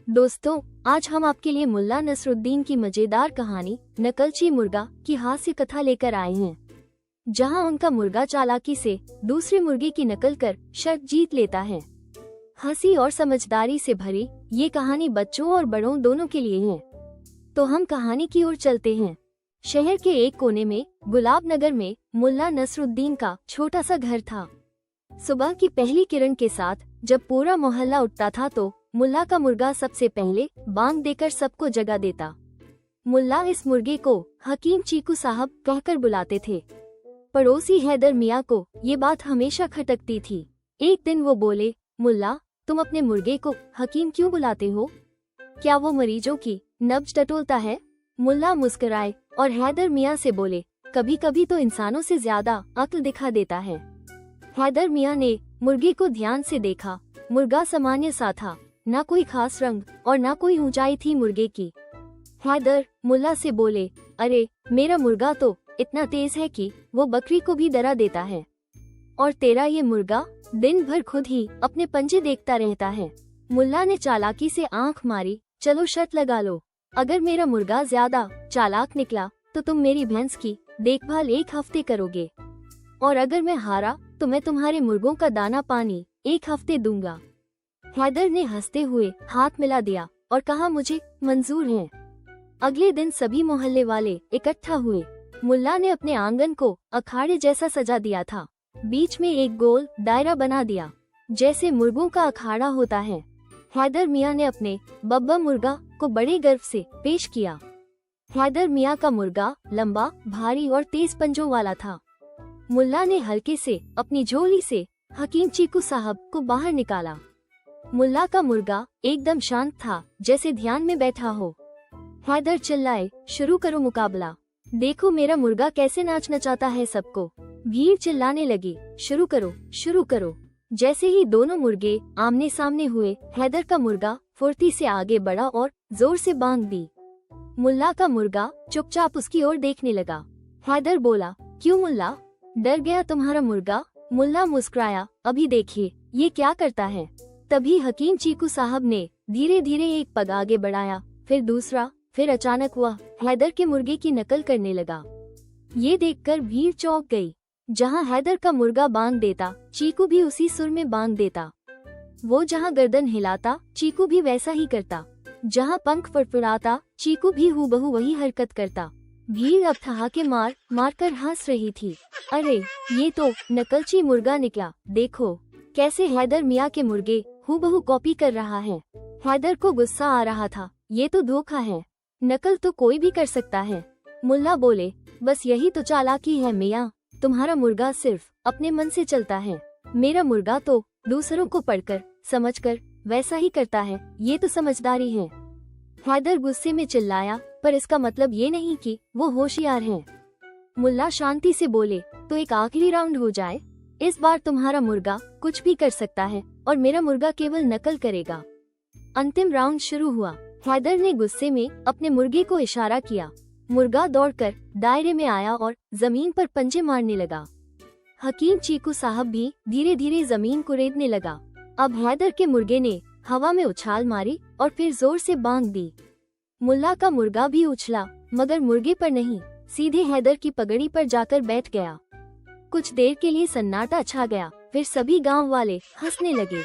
दोस्तों, आज हम आपके लिए मुल्ला नसरुद्दीन की मजेदार कहानी नकलची मुर्गा की हास्य कथा लेकर आए हैं, जहां उनका मुर्गा चालाकी से दूसरे मुर्गे की नकल कर शर्त जीत लेता है। हंसी और समझदारी से भरी ये कहानी बच्चों और बड़ों दोनों के लिए है। तो हम कहानी की ओर चलते हैं। शहर के एक कोने में गुलाब नगर में मुल्ला नसरुद्दीन का छोटा सा घर था। सुबह की पहली किरण के साथ जब पूरा मोहल्ला उठता था तो मुल्ला का मुर्गा सबसे पहले बांग देकर सबको जगा देता। मुल्ला इस मुर्गे को हकीम चीकू साहब कहकर बुलाते थे। पड़ोसी हैदर मियाँ को ये बात हमेशा खटकती थी। एक दिन वो बोले, मुल्ला, तुम अपने मुर्गे को हकीम क्यों बुलाते हो? क्या वो मरीजों की नब्ज टटोलता है? मुल्ला मुस्कुराए और हैदर मियाँ से बोले, कभी कभी तो इंसानों से ज्यादा अक्ल दिखा देता है। हैदर मियाँ ने मुर्गे को ध्यान से देखा। मुर्गा सामान्य सा था, न कोई खास रंग और न कोई ऊंचाई थी मुर्गे की। हैदर मुल्ला से बोले, अरे मेरा मुर्गा तो इतना तेज है कि वो बकरी को भी डरा देता है, और तेरा ये मुर्गा दिन भर खुद ही अपने पंजे देखता रहता है। मुल्ला ने चालाकी से आंख मारी, चलो शर्त लगा लो, अगर मेरा मुर्गा ज्यादा चालाक निकला तो तुम मेरी भैंस की देखभाल 1 हफ्ते करोगे, और अगर मैं हारा तो मैं तुम्हारे मुर्गों का दाना पानी 1 हफ्ते दूंगा। हैदर ने हंसते हुए हाथ मिला दिया और कहा, मुझे मंजूर है। अगले दिन सभी मोहल्ले वाले इकट्ठा हुए। मुल्ला ने अपने आंगन को अखाड़े जैसा सजा दिया था। बीच में एक गोल दायरा बना दिया, जैसे मुर्गों का अखाड़ा होता है। हैदर मियाँ ने अपने बब्बा मुर्गा को बड़े गर्व से पेश किया। हैदर मियाँ का मुर्गा लंबा, भारी और तेज पंजों वाला था। मुल्ला ने हल्के से अपनी झोली से हकीम चीकू साहब को बाहर निकाला। मुल्ला का मुर्गा एकदम शांत था, जैसे ध्यान में बैठा हो। हैदर चिल्लाए, शुरू करो मुकाबला, देखो मेरा मुर्गा कैसे नाच नचाता है सबको। भीड़ चिल्लाने लगी, शुरू करो, शुरू करो। जैसे ही दोनों मुर्गे आमने सामने हुए, हैदर का मुर्गा फुर्ती से आगे बढ़ा और जोर से बांग दी। मुल्ला का मुर्गा चुपचाप उसकी ओर देखने लगा। हैदर बोला, क्यों मुल्ला, डर गया तुम्हारा मुर्गा? मुल्ला मुस्कुराया, अभी देखिए ये क्या करता है। तभी हकीम चीकू साहब ने धीरे धीरे एक पग आगे बढ़ाया, फिर दूसरा, फिर अचानक वह हैदर के मुर्गे की नकल करने लगा। ये देखकर भीड़ चौंक गई। जहां हैदर का मुर्गा बांग देता, चीकू भी उसी सुर में बांग देता। वो जहां गर्दन हिलाता, चीकू भी वैसा ही करता। जहां पंख फड़फड़ाता, चीकू भी हूबहू वही हरकत करता। भीड़ अब ठहाके मार मार कर हंस रही थी। अरे ये तो नकलची मुर्गा निकला, देखो कैसे हैदर मियाँ के मुर्गे हूबहू कॉपी कर रहा है। हैदर को गुस्सा आ रहा था, ये तो धोखा है, नकल तो कोई भी कर सकता है। मुल्ला बोले, बस यही तो चालाकी है मियाँ, तुम्हारा मुर्गा सिर्फ अपने मन से चलता है, मेरा मुर्गा तो दूसरों को पढ़कर समझकर वैसा ही करता है, ये तो समझदारी है। हैदर गुस्से में चिल्लाया, पर इसका मतलब ये नहीं कि वो होशियार है। मुल्ला शांति से बोले, तो एक आखिरी राउंड हो जाए, इस बार तुम्हारा मुर्गा कुछ भी कर सकता है और मेरा मुर्गा केवल नकल करेगा। अंतिम राउंड शुरू हुआ। हैदर ने गुस्से में अपने मुर्गे को इशारा किया। मुर्गा दौड़कर दायरे में आया और जमीन पर पंजे मारने लगा। हकीम चीकू साहब भी धीरे धीरे जमीन कुरेदने लगा। अब हैदर के मुर्गे ने हवा में उछाल मारी और फिर जोर से बांग दी। मुल्ला का मुर्गा भी उछला, मगर मुर्गे पर नहीं, सीधे हैदर की पगड़ी पर जाकर बैठ गया। कुछ देर के लिए सन्नाटा छा गया, फिर सभी गांव वाले हंसने लगे।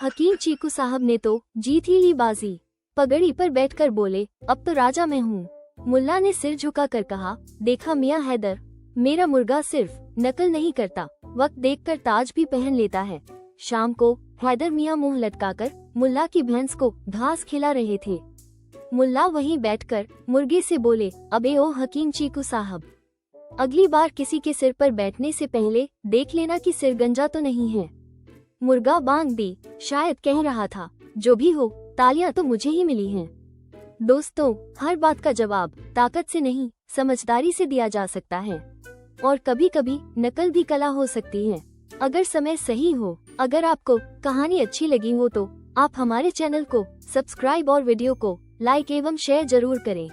हकीम चीकू साहब ने तो जीत ही ली बाजी। पगड़ी पर बैठकर बोले, अब तो राजा मैं हूँ। मुल्ला ने सिर झुकाकर कहा, देखा मियाँ हैदर, मेरा मुर्गा सिर्फ नकल नहीं करता, वक्त देखकर ताज भी पहन लेता है। शाम को हैदर मियाँ मुंह लटकाकर मुल्ला की भैंस को घास खिला रहे थे। मुल्ला वहीं बैठकर मुर्गे से बोले, अबे ओ हकीम चीकू साहब, अगली बार किसी के सिर पर बैठने से पहले देख लेना कि सिर गंजा तो नहीं है। मुर्गा बांग दी, शायद कह रहा था, जो भी हो तालियां तो मुझे ही मिली हैं। दोस्तों, हर बात का जवाब ताकत से नहीं, समझदारी से दिया जा सकता है, और कभी कभी नकल भी कला हो सकती है, अगर समय सही हो। अगर आपको कहानी अच्छी लगी हो तो आप हमारे चैनल को सब्सक्राइब और वीडियो को लाइक एवं शेयर जरूर करें।